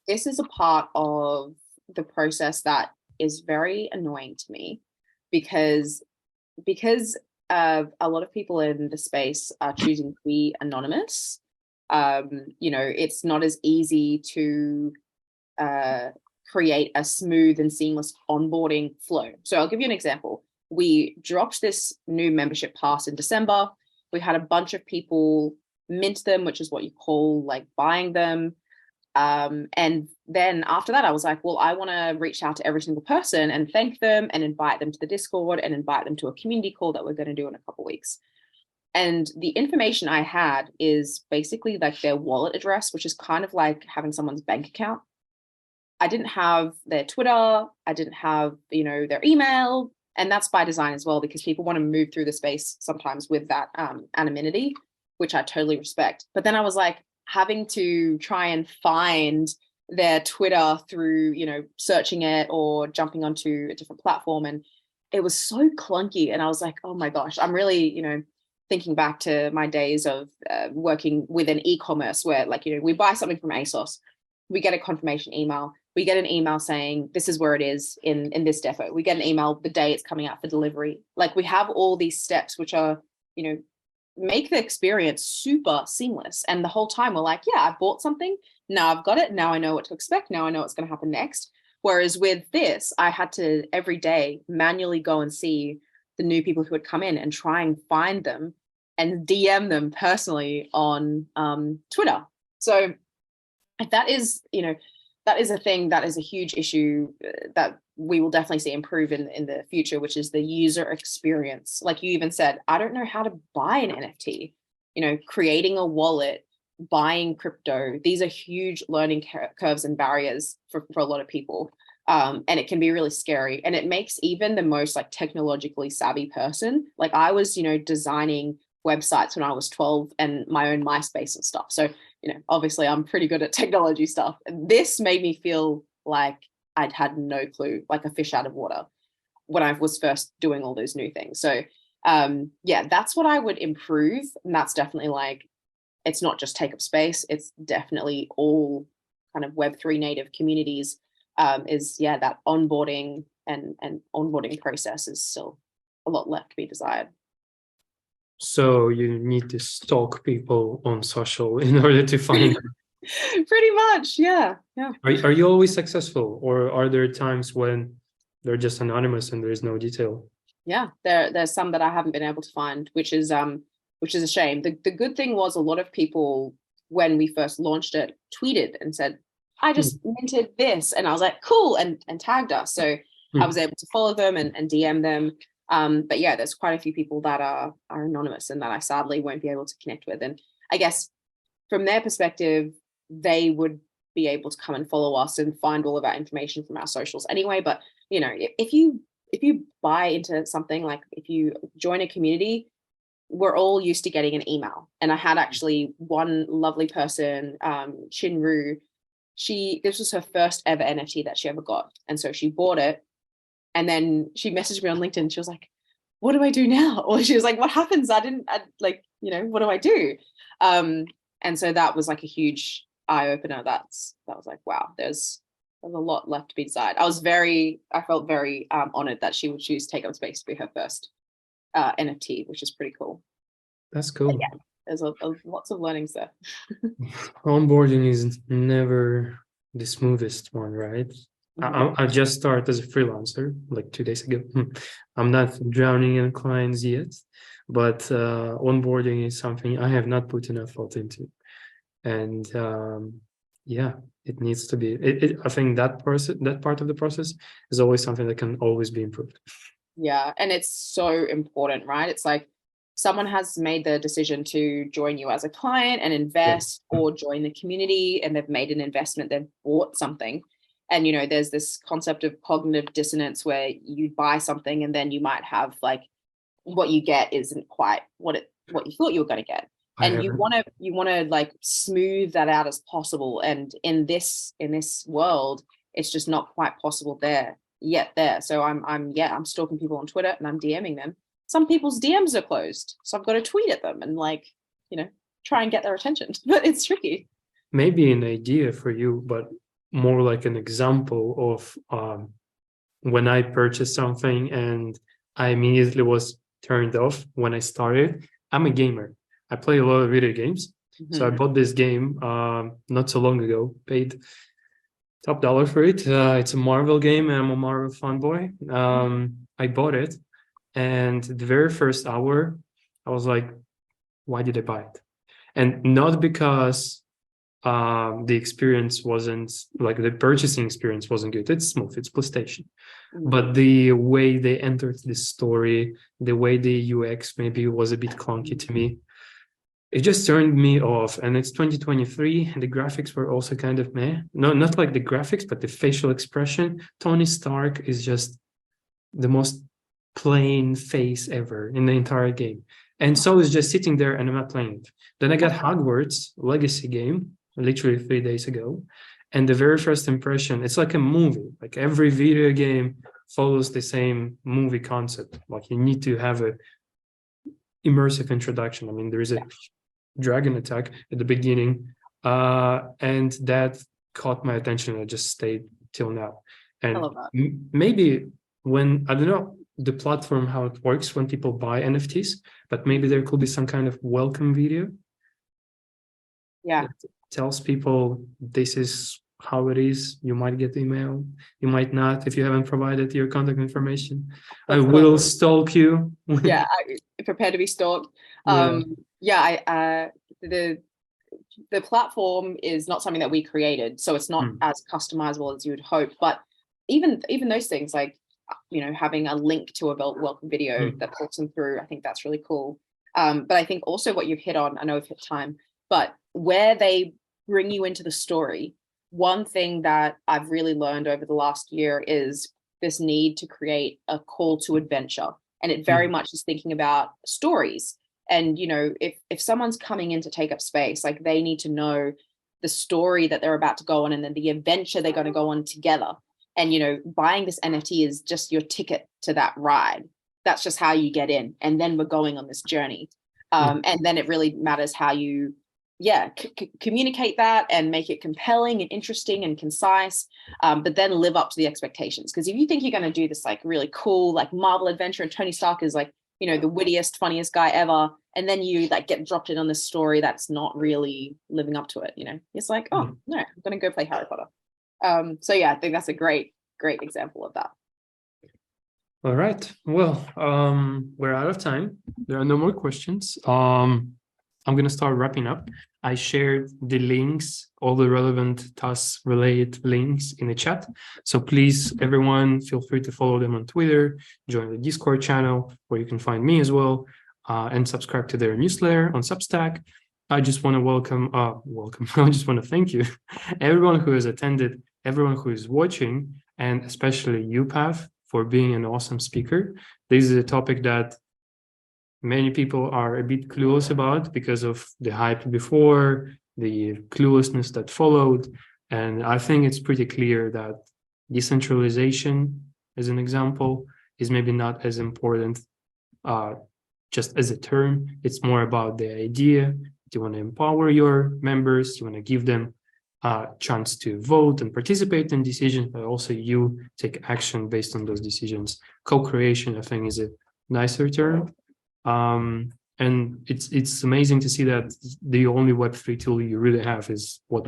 This is a part of the process that is very annoying to me because a lot of people in the space are choosing to be anonymous. It's not as easy to create a smooth and seamless onboarding flow. So I'll give you an example. We dropped this new membership pass in December. We had a bunch of people mint them, which is what you call like buying them. And then after that, I was like, well, I want to reach out to every single person and thank them and invite them to the Discord and invite them to a community call that we're going to do in a couple of weeks. And the information I had is basically like their wallet address, which is kind of like having someone's bank account. I didn't have their Twitter. I didn't have, their email. And that's by design as well, because people want to move through the space sometimes with that anonymity, which I totally respect. But then I was like, having to try and find their Twitter through, searching it or jumping onto a different platform. And it was so clunky. And I was like, oh my gosh, I'm really, thinking back to my days of working with an e-commerce where we buy something from ASOS, we get a confirmation email, we get an email saying this is where it is in this depot. We get an email the day it's coming out for delivery. Like we have all these steps, which are, make the experience super seamless. And the whole time we're like, yeah, I bought something. Now I've got it. Now I know what to expect. Now I know what's going to happen next. Whereas with this, I had to every day manually go and see the new people who had come in and try and find them and DM them personally on Twitter. So that is, that is a thing that is a huge issue that we will definitely see improve in the future, which is the user experience. Like you even said, I don't know how to buy an NFT, creating a wallet, buying crypto. These are huge learning curves and barriers for a lot of people. And it can be really scary. And it makes even the most technologically savvy person, like I was, designing websites when I was 12 and my own MySpace and stuff. So, obviously I'm pretty good at technology stuff. And this made me feel like I'd had no clue, like a fish out of water when I was first doing all those new things. So that's what I would improve. And that's definitely it's not just take up space. It's definitely all kind of Web3 native communities that onboarding and onboarding process is still a lot left to be desired. So you need to stalk people on social in order to find them. Pretty much, yeah. Are you always successful, or are there times when they're just anonymous and there's no detail? Yeah, there's some that I haven't been able to find, which is a shame. The good thing was a lot of people, when we first launched it, tweeted and said, I just minted this, and I was like, cool, and tagged us. So I was able to follow them and DM them. But yeah, there's quite a few people that are anonymous and that I sadly won't be able to connect with. And I guess from their perspective, they would be able to come and follow us and find all of our information from our socials anyway. But if you buy into something, like if you join a community, we're all used to getting an email. And I had actually one lovely person, Chinru, this was her first ever NFT that she ever got. And so she bought it. And then she messaged me on LinkedIn. She was like, what do I do now? Or she was like, what happens? what do I do? And so that was a huge eye opener. That was like, wow, there's a lot left to be desired. I felt very honored that she would choose Take Up Space to be her first NFT, which is pretty cool. That's cool. But yeah, there's lots of learnings there. Onboarding is never the smoothest one, right? I just started as a freelancer like 2 days ago. I'm not drowning in clients yet, but onboarding is something I have not put enough thought into. And yeah, it needs to be. I think that part of the process is always something that can always be improved. Yeah, and it's so important, right? It's like someone has made the decision to join you as a client and invest or join the community, and they've made an investment, they've bought something. And, you know, there's this concept of cognitive dissonance where you buy something and then you might have like what you get isn't quite what you thought you were going to get. And you want to like smooth that out as possible. And in this world, it's just not quite possible there. So I'm stalking people on Twitter and I'm DMing them. Some people's DMs are closed, so I've got to tweet at them and like, you know, try and get their attention. But it's tricky. Maybe an idea for you, but more like an example of when I purchased something and I immediately was turned off when I started. I'm a gamer. I play a lot of video games. So I bought this game not so long ago, paid top dollar for it. It's a Marvel game, and I'm a Marvel fanboy. I bought it, and the very first hour, I was like, why did I buy it? And not because the experience wasn't, like the purchasing experience wasn't good. It's smooth, it's PlayStation. But the way they entered the story, the way the UX maybe was a bit clunky to me. It just turned me off. And it's 2023, and the graphics were also kind of meh. No, not like the graphics, but the facial expression. Tony Stark is just the most plain face ever in the entire game. And so it's just sitting there and I'm not playing it. Then I got Hogwarts Legacy game, literally 3 days ago. And the very first impression, it's like a movie. Like every video game follows the same movie concept. Like you need to have a immersive introduction. I mean, there is a dragon attack at the beginning, and that caught my attention. I just stayed till now. And I love that. Maybe when, I don't know the platform, how it works when people buy NFTs, but maybe there could be some kind of welcome video. Yeah. That tells people this is how it is. You might get the email, you might not if you haven't provided your contact information. I will stalk you. Yeah, prepare to be stalked. The platform is not something that we created, so it's not as customizable as you would hope. But even those things, like, you know, having a link to a welcome video that pulls them through, I think that's really cool. But I think also what you've hit on, I know we've hit time, but where they bring you into the story, one thing that I've really learned over the last year is this need to create a call to adventure. And it very much is thinking about stories. And, you know, if someone's coming in to take up space, like they need to know the story that they're about to go on and then the adventure they're going to go on together. And, you know, buying this NFT is just your ticket to that ride. That's just how you get in. And then we're going on this journey. And then it really matters how you, communicate that and make it compelling and interesting and concise, but then live up to the expectations. Because if you think you're going to do this like really cool, like Marvel adventure, and Tony Stark is like, you know, the wittiest, funniest guy ever, and then you like get dropped in on this story that's not really living up to it, you know, it's like, oh no, I'm going to go play Harry Potter. So yeah, I think that's a great example of that. All right. Well, we're out of time. There are no more questions. I'm going to start wrapping up. I shared the links, all the relevant task-related links in the chat. So please, everyone, feel free to follow them on Twitter, join the Discord channel, where you can find me as well, and subscribe to their newsletter on Substack. I just want to welcome. I just want to thank you, everyone who has attended, everyone who is watching, and especially you, Paff, for being an awesome speaker. This is a topic that many people are a bit clueless about because of the hype before, the cluelessness that followed. And I think it's pretty clear that decentralization, as an example, is maybe not as important just as a term. It's more about the idea. You want to empower your members, you want to give them a chance to vote and participate in decisions, but also you take action based on those decisions. Co-creation, I think, is a nicer term. And it's amazing to see that the only Web3 tool you really have is what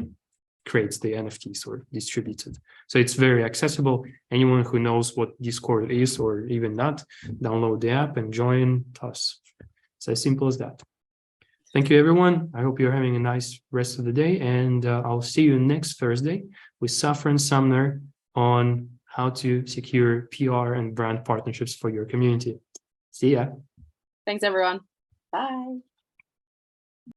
creates the NFTs or distributes it. So it's very accessible. Anyone who knows what Discord is or even not, download the app and join us. It's as simple as that. Thank you, everyone. I hope you're having a nice rest of the day, and I'll see you next Thursday with Safran Sumner on how to secure PR and brand partnerships for your community. See ya. Thanks, everyone. Bye.